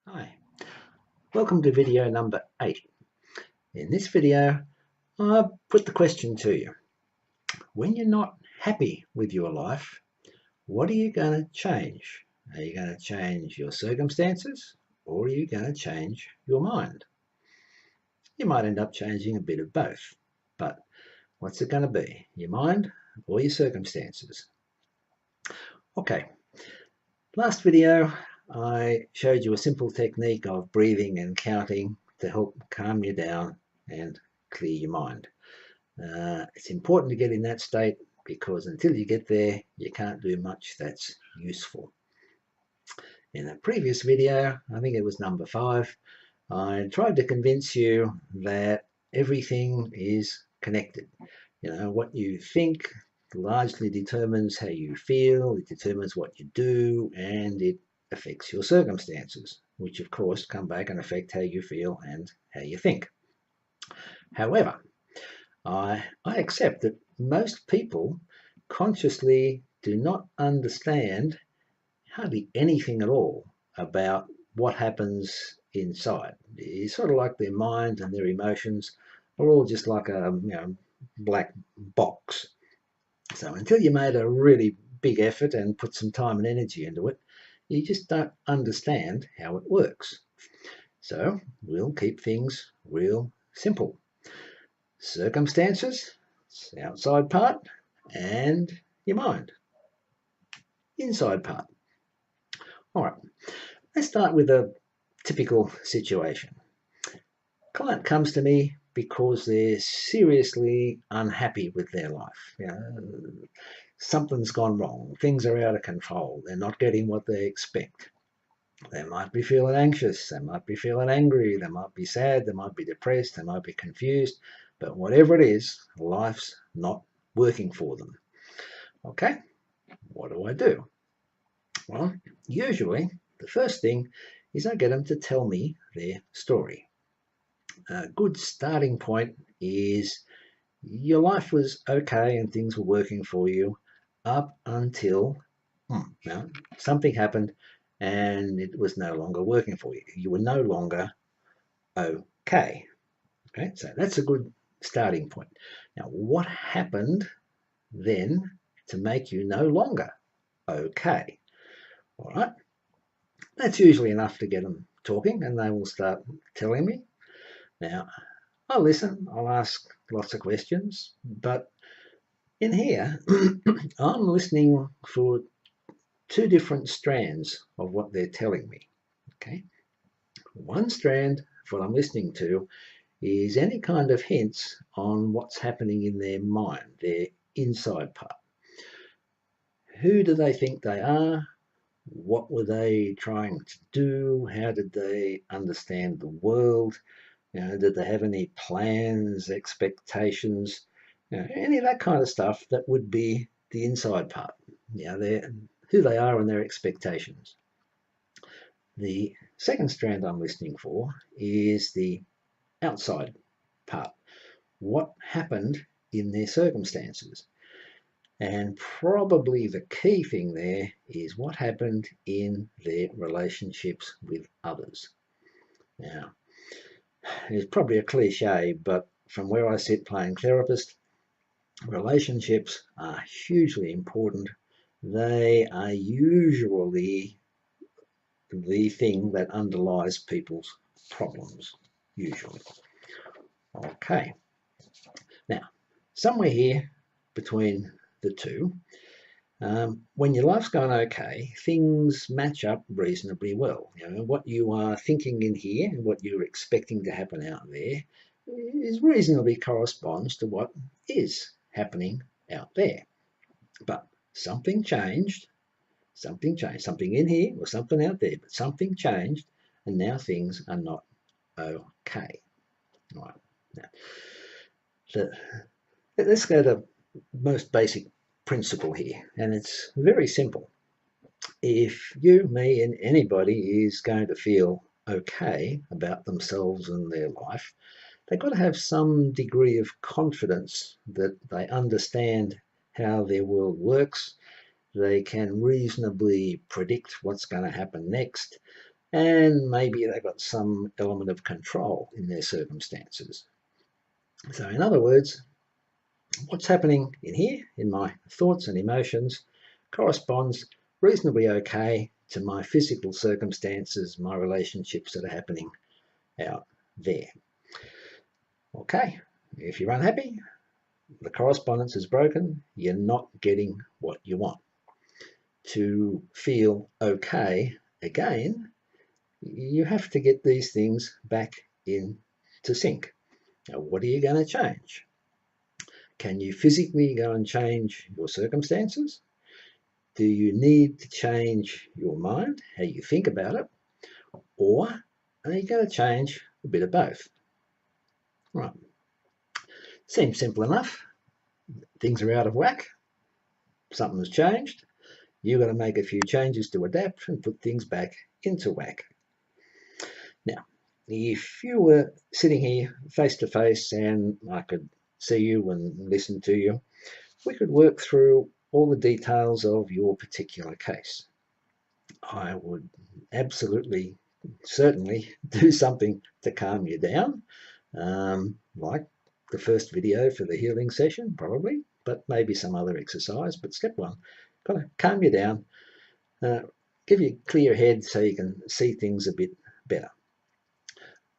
Hi, welcome to video number 8. In this video, I put the question to you. When you're not happy with your life, what are you going to change? Are you going to change your circumstances or are you going to change your mind? You might end up changing a bit of both, but what's it going to be? Your mind or your circumstances? Okay, last video I showed you a simple technique of breathing and counting to help calm you down and clear your mind. It's important to get in that state because until you get there, you can't do much that's useful. In a previous video, I think it was number 5, I tried to convince you that everything is connected. You know, what you think largely determines how you feel, it determines what you do, and it affects your circumstances, which of course come back and affect how you feel and how you think. However, I accept that most people consciously do not understand hardly anything at all about what happens inside. It's sort of like their mind and their emotions are all just like a black box. So until you made a really big effort and put some time and energy into it, you just don't understand how it works. So we'll keep things real simple. Circumstances, the outside part, and your mind, inside part. All right, let's start with a typical situation. Client comes to me because they're seriously unhappy with their life. You know, something's gone wrong. Things are out of control. They're not getting what they expect. They might be feeling anxious. They might be feeling angry. They might be sad. They might be depressed. They might be confused. But whatever it is, life's not working for them. Okay, what do I do? Well, usually the first thing is I get them to tell me their story. A good starting point is your life was okay and things were working for you up until now, something happened and it was no longer working for you. You were no longer okay. Okay, so that's a good starting point. Now, what happened then to make you no longer okay? All right, that's usually enough to get them talking and they will start telling me. Now, I'll listen, I'll ask lots of questions, but in here, I'm listening for 2 different strands of what they're telling me. Okay, one strand, what I'm listening to, is any kind of hints on what's happening in their mind, their inside part. Who do they think they are? What were they trying to do? How did they understand the world? You know, did they have any plans, expectations? You know, any of that kind of stuff that would be the inside part. You know, who they are and their expectations. The second strand I'm listening for is the outside part. What happened in their circumstances? And probably the key thing there is what happened in their relationships with others. Now, it's probably a cliche, but from where I sit playing therapist, relationships are hugely important. They are usually the thing that underlies people's problems, usually. Okay, now, somewhere here between the two, when your life's going okay, things match up reasonably well. You know, what you are thinking in here and what you're expecting to happen out there is reasonably corresponds to what is happening out there. But something changed, something in here or something out there, but something changed and now things are not okay. All right, now, so let's go to most basic principle here, and it's very simple. If you, me, and anybody is going to feel okay about themselves and their life, they've got to have some degree of confidence that they understand how their world works. They can reasonably predict what's going to happen next, and maybe they've got some element of control in their circumstances. So in other words, what's happening in here, in my thoughts and emotions, corresponds reasonably okay to my physical circumstances, my relationships that are happening out there. Okay, if you're unhappy, the correspondence is broken, you're not getting what you want. To feel okay again, you have to get these things back into sync. Now, what are you going to change? Can you physically go and change your circumstances? Do you need to change your mind, how you think about it? Or are you going to change a bit of both? Right. Seems simple enough. Things are out of whack. Something's changed. You've got to make a few changes to adapt and put things back into whack. Now, if you were sitting here face to face and I could see you and listen to you, we could work through all the details of your particular case. I would absolutely, certainly do something to calm you down, like the first video for the healing session, probably, but maybe some other exercise. But step one, got to calm you down, give you a clear head so you can see things a bit better.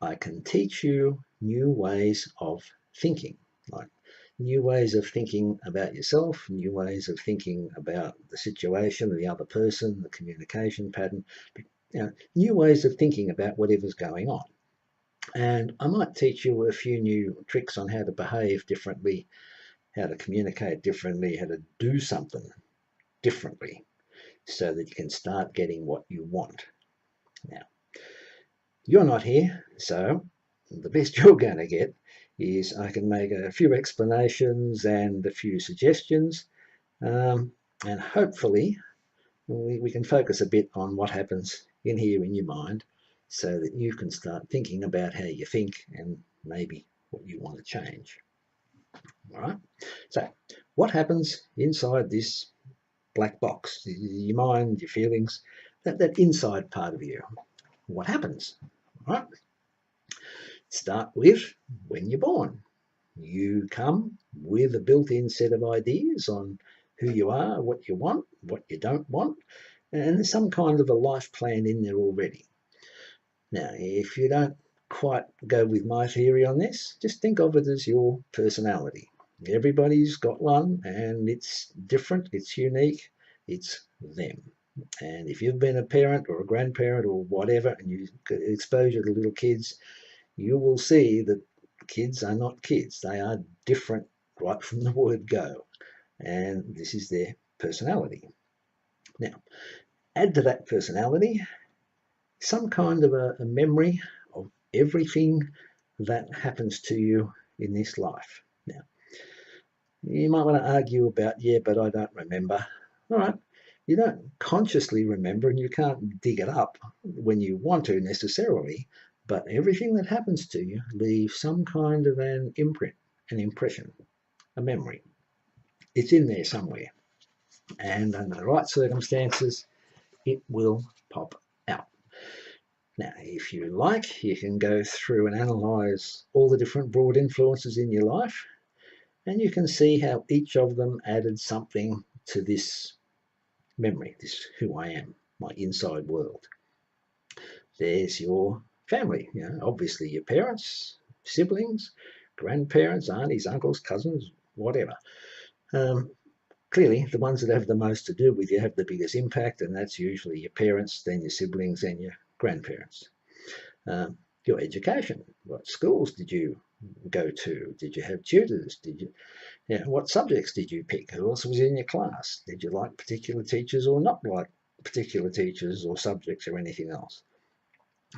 I can teach you new ways of thinking, like new ways of thinking about yourself, new ways of thinking about the situation, the other person, the communication pattern, new ways of thinking about whatever's going on. And I might teach you a few new tricks on how to behave differently, how to communicate differently, how to do something differently so that you can start getting what you want. Now, you're not here, so the best you're going to get is I can make a few explanations and a few suggestions, and hopefully we can focus a bit on what happens in here in your mind so that you can start thinking about how you think and maybe what you want to change. All right, so what happens inside this black box, your mind, your feelings, that inside part of you? What happens? All right, start with when you're born. You come with a built-in set of ideas on who you are, what you want, what you don't want, and there's some kind of a life plan in there already. Now, if you don't quite go with my theory on this, just think of it as your personality. Everybody's got one, and it's different, it's unique, it's them. And if you've been a parent or a grandparent or whatever, and you get exposure to little kids, you will see that kids are not kids. They are different right from the word go. And this is their personality. Now, add to that personality some kind of a memory of everything that happens to you in this life. Now, you might want to argue about, yeah, but I don't remember. All right, you don't consciously remember and you can't dig it up when you want to necessarily, but everything that happens to you leaves some kind of an imprint, an impression, a memory. It's in there somewhere. And under the right circumstances, it will pop out. Now, if you like, you can go through and analyse all the different broad influences in your life, and you can see how each of them added something to this memory, this who I am, my inside world. There's your family, obviously your parents, siblings, grandparents, aunties, uncles, cousins, whatever. Clearly, the ones that have the most to do with you have the biggest impact, and that's usually your parents, then your siblings, and your grandparents. Your education, what schools did you go to? Did you have tutors? What subjects did you pick? Who else was in your class? Did you like particular teachers or not like particular teachers or subjects or anything else?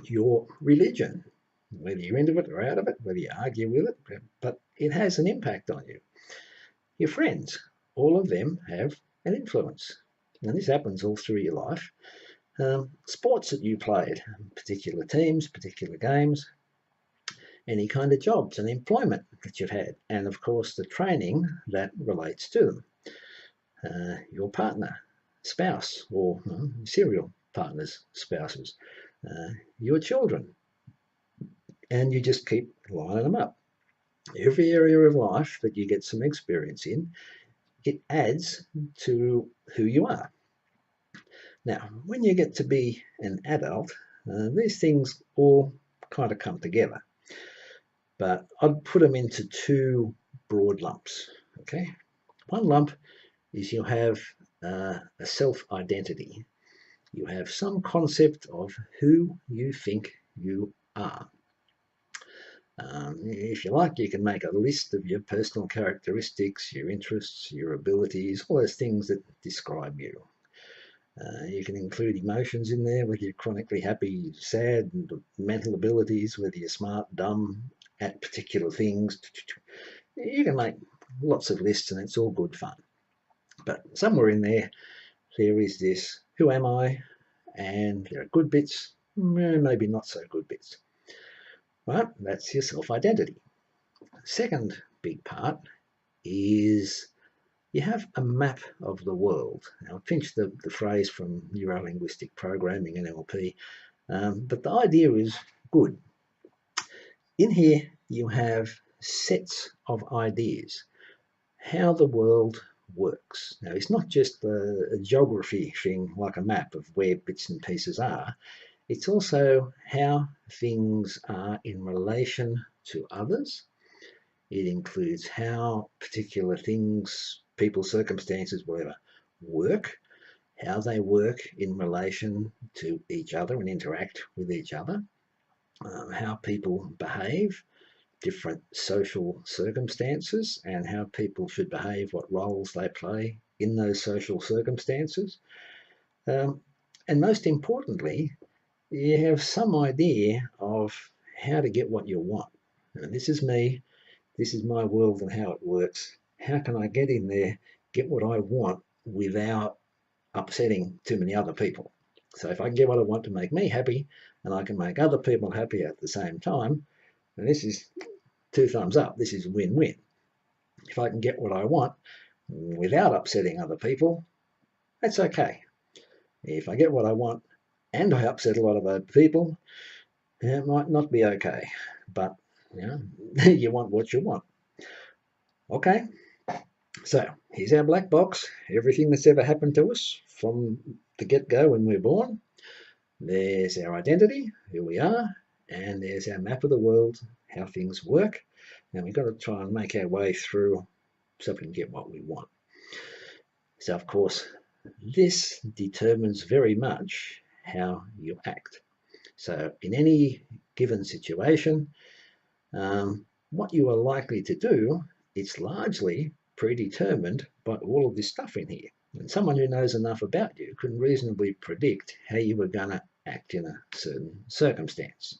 Your religion, whether you're into it or out of it, whether you argue with it, but it has an impact on you. Your friends, all of them have an influence. And this happens all through your life. Sports that you played, particular teams, particular games, any kind of jobs and employment that you've had, and of course the training that relates to them. Your partner, spouse, or serial partners, spouses, your children, and you just keep lining them up. Every area of life that you get some experience in, it adds to who you are. Now, when you get to be an adult, these things all kind of come together, but I'd put them into two broad lumps. Okay, one lump is you have a self-identity. You have some concept of who you think you are. If you like, you can make a list of your personal characteristics, your interests, your abilities, all those things that describe you. You can include emotions in there, whether you're chronically happy, sad, mental abilities, whether you're smart, dumb, at particular things. You can make lots of lists and it's all good fun. But somewhere in there, there is this, who am I? And there are good bits, maybe not so good bits. Right? That's your self-identity. Second big part is you have a map of the world. Now, I pinched the phrase from neuro-linguistic programming and NLP, but the idea is good. In here, you have sets of ideas, how the world works. Now, it's not just a geography thing like a map of where bits and pieces are. It's also how things are in relation to others. It includes how particular things, people, circumstances, whatever, work, how they work in relation to each other and interact with each other, how people behave, different social circumstances, and how people should behave, what roles they play in those social circumstances. And most importantly, you have some idea of how to get what you want. And this is me, this is my world and how it works. How can I get in there, get what I want without upsetting too many other people? So if I can get what I want to make me happy and I can make other people happy at the same time, and this is two thumbs up, this is win-win. If I can get what I want without upsetting other people, that's okay. If I get what I want and I upset a lot of other people, it might not be okay. But you know, you want what you want. Okay, so here's our black box. Everything that's ever happened to us from the get-go when we're born. There's our identity, who we are, and there's our map of the world, how things work. And we've got to try and make our way through so we can get what we want. So, of course, this determines very much how you act. So in any given situation, what you are likely to do, it's largely predetermined by all of this stuff in here. And someone who knows enough about you can reasonably predict how you are going to act in a certain circumstance.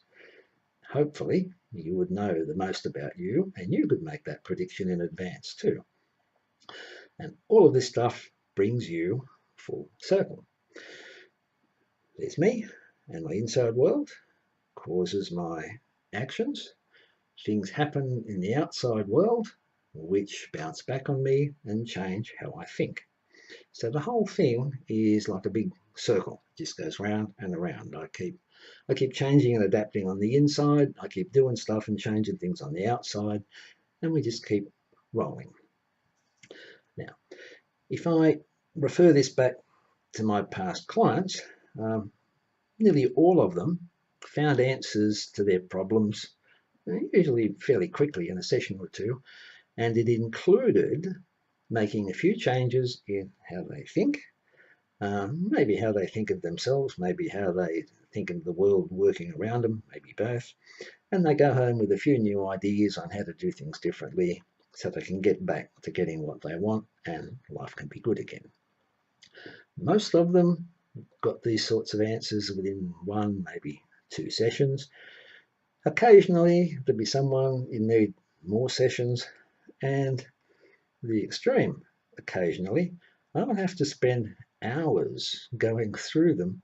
Hopefully, you would know the most about you and you could make that prediction in advance too. And all of this stuff brings you full circle. There's me and my inside world causes my actions. Things happen in the outside world which bounce back on me and change how I think. So the whole thing is like a big circle. It just goes round and around. I keep changing and adapting on the inside. I keep doing stuff and changing things on the outside, and we just keep rolling. Now, if I refer this back to my past clients, nearly all of them found answers to their problems, usually fairly quickly in a session or two, and it included making a few changes in how they think, maybe how they think of themselves, maybe how they think of the world working around them, maybe both, and they go home with a few new ideas on how to do things differently so they can get back to getting what they want and life can be good again. Most of them got these sorts of answers within one, maybe two sessions. Occasionally, there'd be someone in need more sessions, and the extreme, occasionally, I would have to spend hours going through them,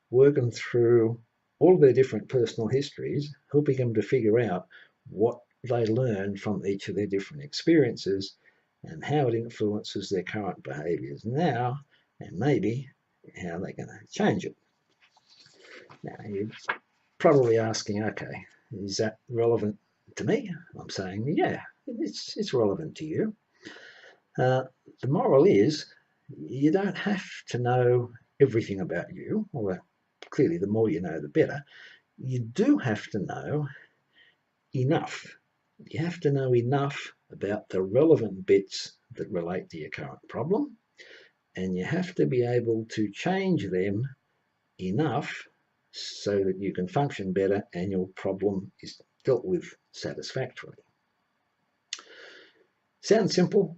working through all their different personal histories, helping them to figure out what they learned from each of their different experiences and how it influences their current behaviours now, and maybe how they're going to change it. Now, you're probably asking, okay, is that relevant to me? I'm saying, yeah, it's relevant to you. The moral is you don't have to know everything about you, although clearly the more you know, the better. You do have to know enough. You have to know enough about the relevant bits that relate to your current problem, and you have to be able to change them enough so that you can function better and your problem is dealt with satisfactorily. Sounds simple.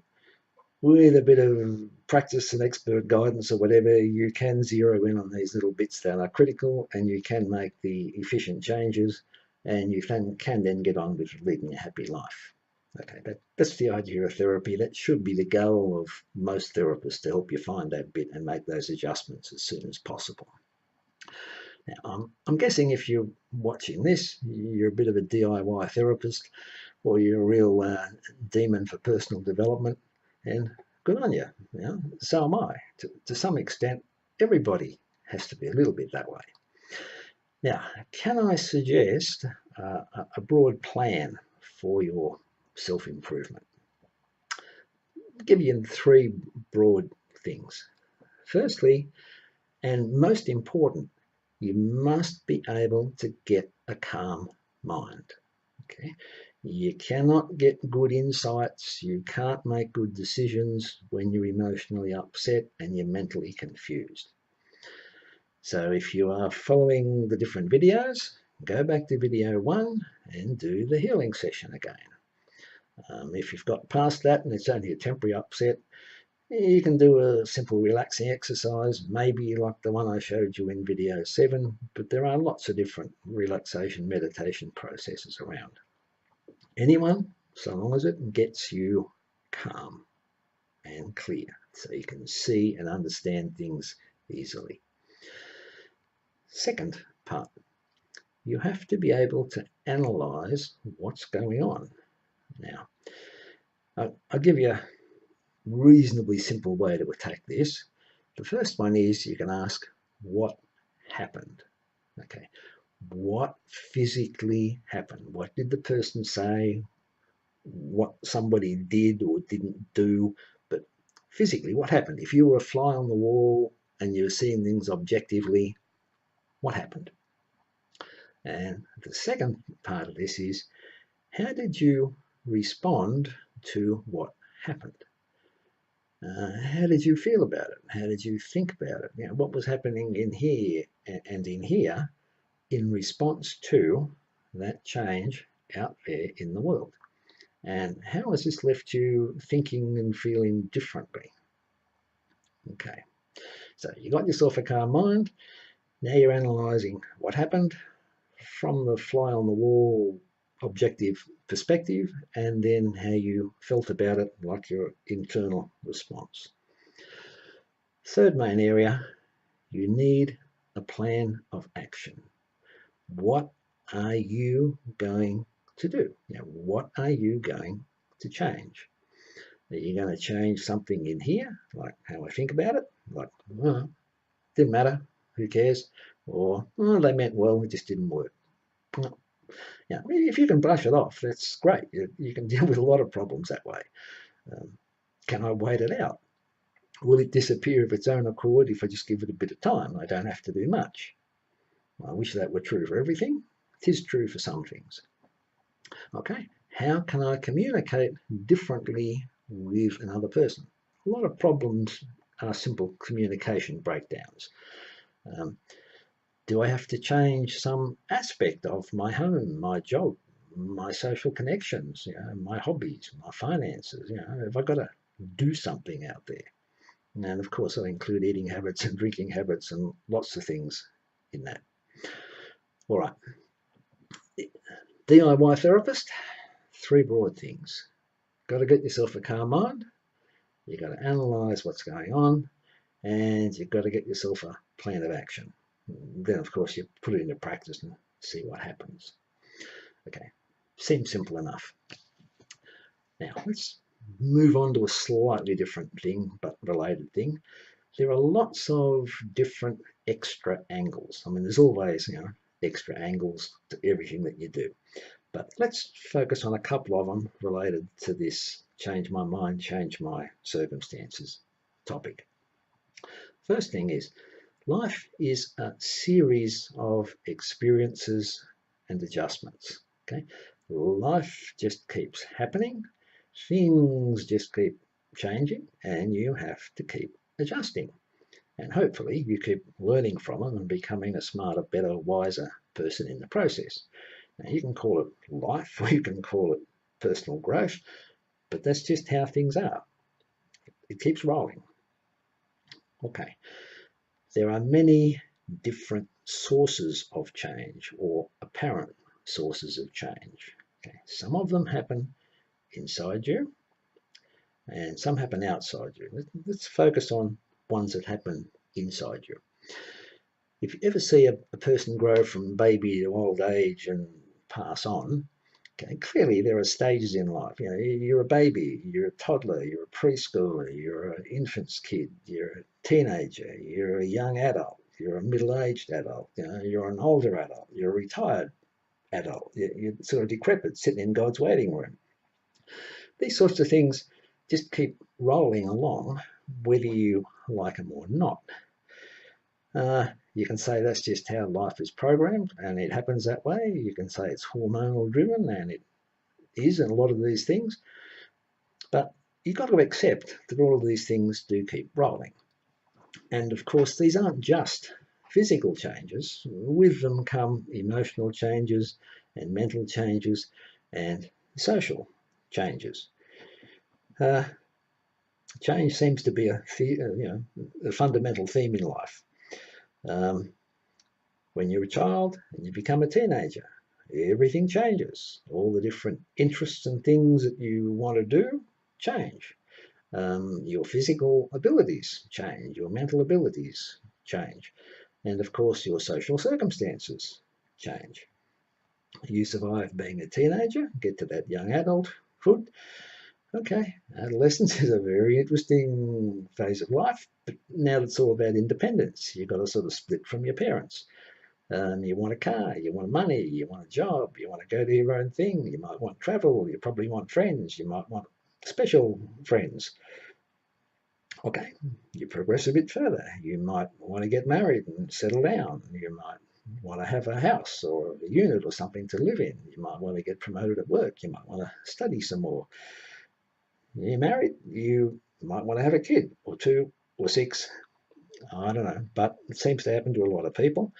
With a bit of practice and expert guidance or whatever, you can zero in on these little bits that are critical, and you can make the efficient changes, and you can then get on with leading a happy life. Okay, that's the idea of therapy. That should be the goal of most therapists, to help you find that bit and make those adjustments as soon as possible. Now, I'm guessing if you're watching this, you're a bit of a DIY therapist, or you're a real demon for personal development, and good on you. So am I. To some extent, everybody has to be a little bit that way. Now, can I suggest a broad plan for your self-improvement? I'll give you 3 broad things. Firstly, and most important, you must be able to get a calm mind. Okay, you cannot get good insights, you can't make good decisions when you're emotionally upset and you're mentally confused. So if you are following the different videos, go back to video 1 and do the healing session again. If you've got past that and it's only a temporary upset, you can do a simple relaxing exercise, maybe like the one I showed you in video 7, but there are lots of different relaxation meditation processes around. Anyone, so long as it gets you calm and clear, so you can see and understand things easily. Second part, you have to be able to analyze what's going on. Now, I'll give you a reasonably simple way to attack this. The first one is you can ask, what happened? Okay, what physically happened? What did the person say? What somebody did or didn't do? But physically, what happened? If you were a fly on the wall and you were seeing things objectively, what happened? And the second part of this is, how did you respond to what happened? How did you feel about it? How did you think about it? What was happening in here and in here in response to that change out there in the world? And how has this left you thinking and feeling differently? Okay, so you got yourself a calm mind. Now you're analysing what happened from the fly on the wall objective perspective, and then how you felt about it, like your internal response. Third main area, you need a plan of action. What are you going to do? What are you going to change? Are you going to change something in here, like how I think about it? Like, didn't matter, who cares? Or, they meant well, it just didn't work. If you can brush it off, that's great. You can deal with a lot of problems that way. Can I wait it out? Will it disappear of its own accord if I just give it a bit of time? I don't have to do much. I wish that were true for everything. It is true for some things. Okay, how can I communicate differently with another person? A lot of problems are simple communication breakdowns. Do I have to change some aspect of my home, my job, my social connections, my hobbies, my finances? Have I got to do something out there? And of course, I include eating habits and drinking habits and lots of things in that. All right. DIY therapist, 3 broad things. Got to get yourself a calm mind. You've got to analyze what's going on, and you've got to get yourself a plan of action. Then, of course, you put it into practice and see what happens. Okay, seems simple enough. Now, let's move on to a slightly different thing, but related thing. There are lots of different extra angles. I mean, there's always, extra angles to everything that you do. But let's focus on a couple of them related to this change my mind, change my circumstances topic. First thing is, life is a series of experiences and adjustments. Okay, life just keeps happening, things just keep changing, and you have to keep adjusting. And hopefully you keep learning from them and becoming a smarter, better, wiser person in the process. Now, you can call it life or you can call it personal growth, but that's just how things are. It keeps rolling. Okay. There are many different sources of change or apparent sources of change. Okay. Some of them happen inside you and some happen outside you. Let's focus on ones that happen inside you. If you ever see a person grow from baby to old age and pass on, okay, clearly there are stages in life. You're a baby, you're a toddler, you're a preschooler, you're an infant's kid, you're a teenager, you're a young adult, you're a middle-aged adult, you're an older adult, you're a retired adult, you're sort of decrepit, sitting in God's waiting room. These sorts of things just keep rolling along, whether you like them or not. You can say that's just how life is programmed and it happens that way. You can say it's hormonal driven, and it is in a lot of these things. But you've got to accept that all of these things do keep rolling. And of course, these aren't just physical changes. With them come emotional changes and mental changes and social changes. Change seems to be a fundamental theme in life. When you're a child and you become a teenager, everything changes. All the different interests and things that you want to do change. Your physical abilities change, your mental abilities change, and of course your social circumstances change. You survive being a teenager, get to that young adulthood. Okay, adolescence is a very interesting phase of life, but now it's all about independence. You've got to sort of split from your parents. You want a car, you want money, you want a job, you want to go do your own thing, you might want travel, you probably want friends, you might want special friends. Okay, you progress a bit further. You might want to get married and settle down. You might want to have a house or a unit or something to live in. You might want to get promoted at work. You might want to study some more. You're married, you might want to have a kid or two or six. I don't know, but it seems to happen to a lot of people.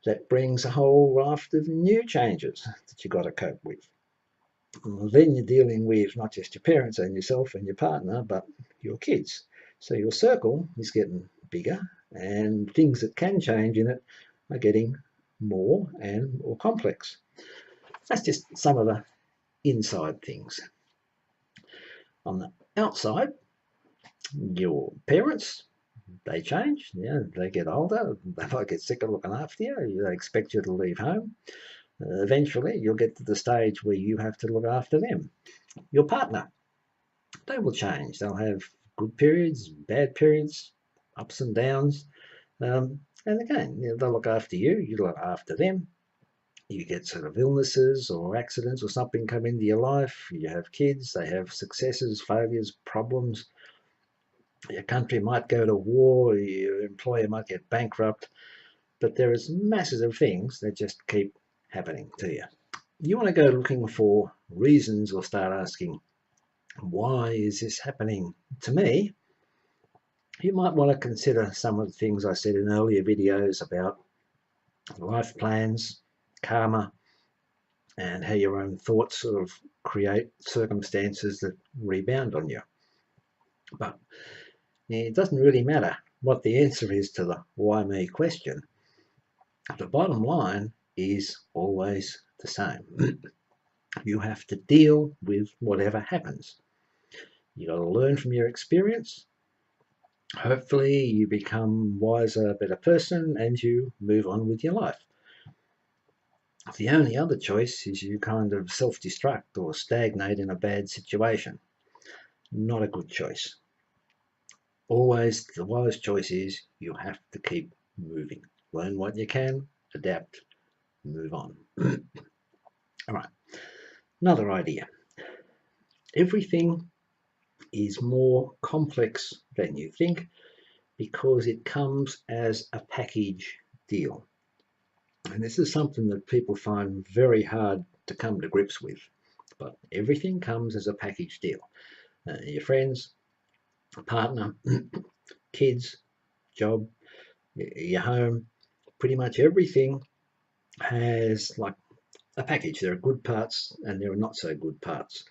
That brings a whole raft of new changes that you've got to cope with. And then you're dealing with not just your parents and yourself and your partner, but your kids. So your circle is getting bigger, and things that can change in it are getting more and more complex. That's just some of the inside things. On the outside, your parents, they change. They get older. They might get sick of looking after you. They expect you to leave home. Eventually, you'll get to the stage where you have to look after them. Your partner, they will change. They'll have good periods, bad periods, ups and downs. And again, they'll look after you. You look after them. You get sort of illnesses or accidents or something come into your life. You have kids. They have successes, failures, problems. Your country might go to war. Your employer might get bankrupt. But there is masses of things that just keep happening to you. You want to go looking for reasons or start asking, why is this happening to me? You might want to consider some of the things I said in earlier videos about life plans, karma, and how your own thoughts sort of create circumstances that rebound on you. But it doesn't really matter what the answer is to the why me question. The bottom line is always the same. You have to deal with whatever happens. You got to learn from your experience. Hopefully you become wiser, better person, and you move on with your life. The only other choice is you kind of self-destruct or stagnate in a bad situation. Not a good choice. Always the wise choice is you have to keep moving. Learn what you can, adapt, move on. All right, another idea. Everything is more complex than you think because it comes as a package deal. And this is something that people find very hard to come to grips with. But everything comes as a package deal. Your friends, partner, kids, job, your home, pretty much everything has like a package. There are good parts and there are not so good parts.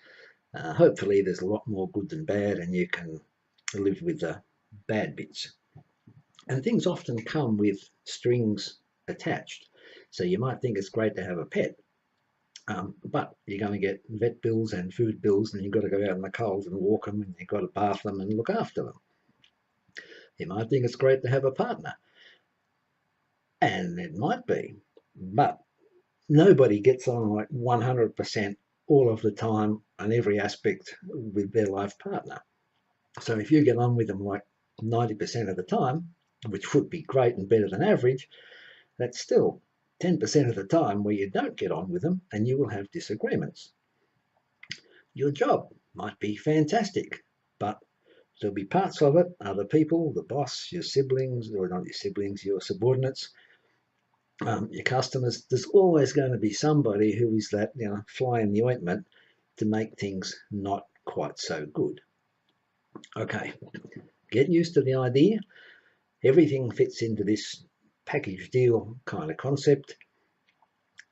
Hopefully there's a lot more good than bad and you can live with the bad bits. And things often come with strings attached. So you might think it's great to have a pet, but you're going to get vet bills and food bills, and you've got to go out in the cold and walk them, and you've got to bath them and look after them. You might think it's great to have a partner, and it might be, but nobody gets on like 100% all of the time on every aspect with their life partner. So if you get on with them like 90% of the time, which would be great and better than average, that's still 10% of the time where you don't get on with them and you will have disagreements. Your job might be fantastic, but there'll be parts of it, other people, the boss, your siblings, or not your siblings, your subordinates, your customers. There's always going to be somebody who is that fly in the ointment to make things not quite so good. Okay, get used to the idea. Everything fits into this package deal kind of concept,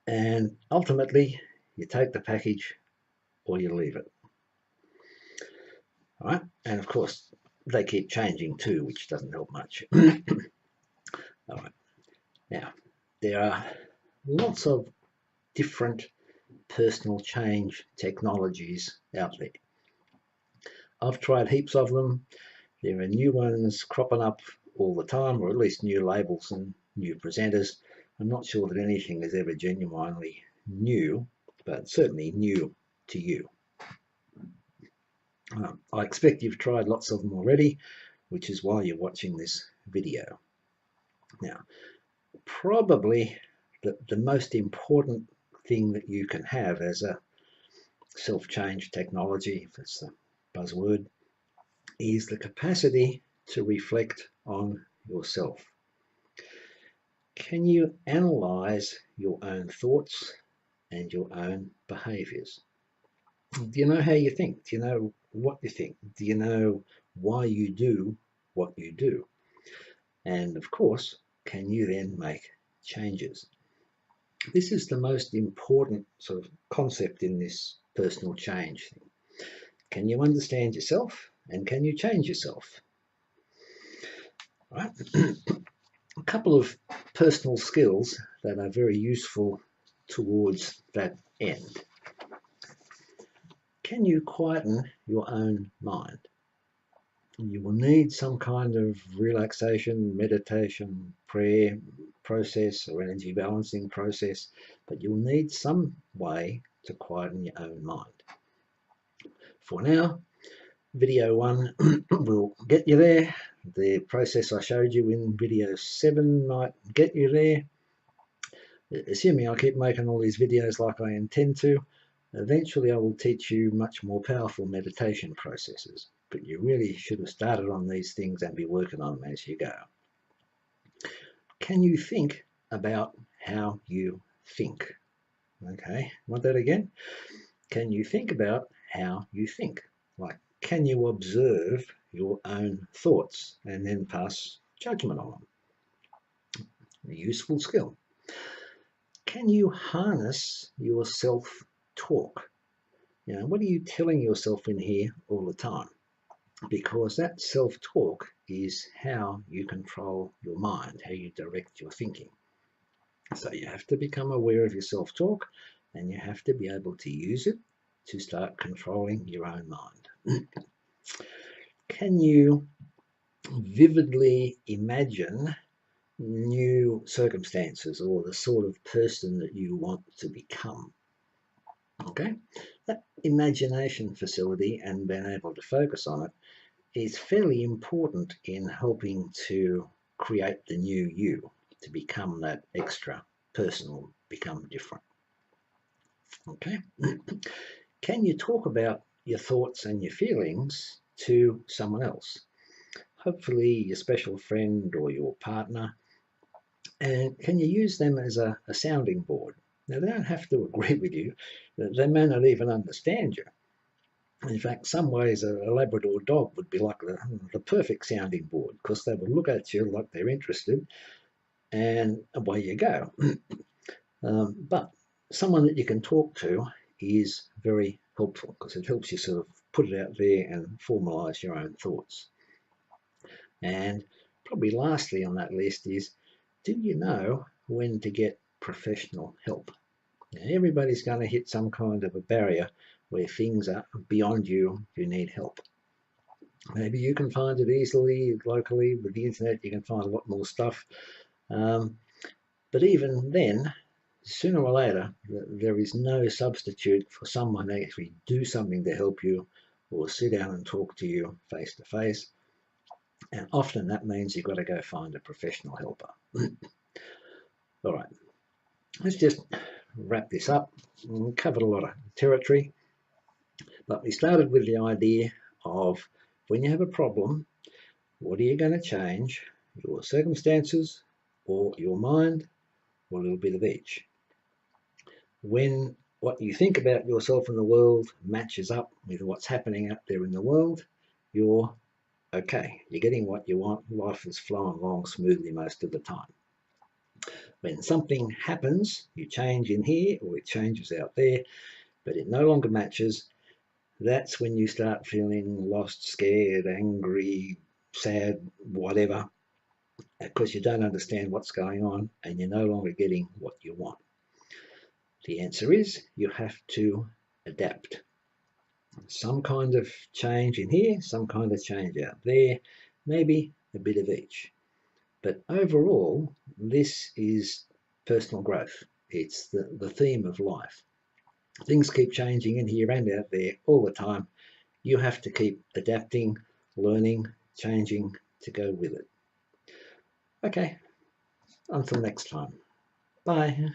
and ultimately you take the package or you leave it. All right, and of course they keep changing too, which doesn't help much. All right, now there are lots of different personal change technologies out there. I've tried heaps of them. There are new ones cropping up all the time, or at least new labels and new presenters. I'm not sure that anything is ever genuinely new, but certainly new to you. I expect you've tried lots of them already, which is why you're watching this video. Now, probably the most important thing that you can have as a self-change technology, if that's the buzzword, is the capacity to reflect on yourself. Can you analyze your own thoughts and your own behaviors? Do you know how you think? Do you know what you think? Do you know why you do what you do? And of course, can you then make changes? This is the most important sort of concept in this personal change thing. Can you understand yourself and can you change yourself? Right? A couple of personal skills that are very useful towards that end. Can you quieten your own mind? You will need some kind of relaxation, meditation, prayer process or energy balancing process, but you'll need some way to quieten your own mind. For now, video 1 will get you there. The process I showed you in video 7 might get you there. Assuming I keep making all these videos like I intend to, eventually I will teach you much more powerful meditation processes, but you really should have started on these things and be working on them as you go. Can you think about how you think? Okay, want that again? Can you think about how you think? Like, can you observe your own thoughts and then pass judgment on them? A useful skill. Can you harness your self-talk? What are you telling yourself in here all the time? Because that self-talk is how you control your mind, how you direct your thinking. So you have to become aware of your self-talk and you have to be able to use it to start controlling your own mind. Can you vividly imagine new circumstances or the sort of person that you want to become? Okay, that imagination facility and being able to focus on it is fairly important in helping to create the new you, to become that extra person or become different. Okay. Can you talk about your thoughts and your feelings to someone else? Hopefully your special friend or your partner. And can you use them as a sounding board? Now, they don't have to agree with you. They may not even understand you. In fact, some ways a Labrador dog would be like the perfect sounding board, because they would look at you like they're interested, and away you go. But someone that you can talk to is very helpful, because it helps you sort of put it out there and formalize your own thoughts. And probably lastly on that list is, do you know when to get professional help? Now, everybody's going to hit some kind of a barrier where things are beyond you, you need help. Maybe you can find it easily locally with the internet. You can find a lot more stuff. But even then, sooner or later, there is no substitute for someone to actually do something to help you or sit down and talk to you face to face. And often that means you've got to go find a professional helper. All right, let's just wrap this up. We covered a lot of territory, but we started with the idea of, when you have a problem, what are you going to change? Your circumstances or your mind, or a little bit of each? When what you think about yourself and the world matches up with what's happening out there in the world, you're okay. You're getting what you want. Life is flowing along smoothly most of the time. When something happens, you change in here or it changes out there, but it no longer matches, that's when you start feeling lost, scared, angry, sad, whatever, because you don't understand what's going on and you're no longer getting what you want. The answer is you have to adapt. Some kind of change in here, some kind of change out there, maybe a bit of each. But overall, this is personal growth. It's the theme of life. Things keep changing in here and out there all the time. You have to keep adapting, learning, changing to go with it. Okay, until next time. Bye.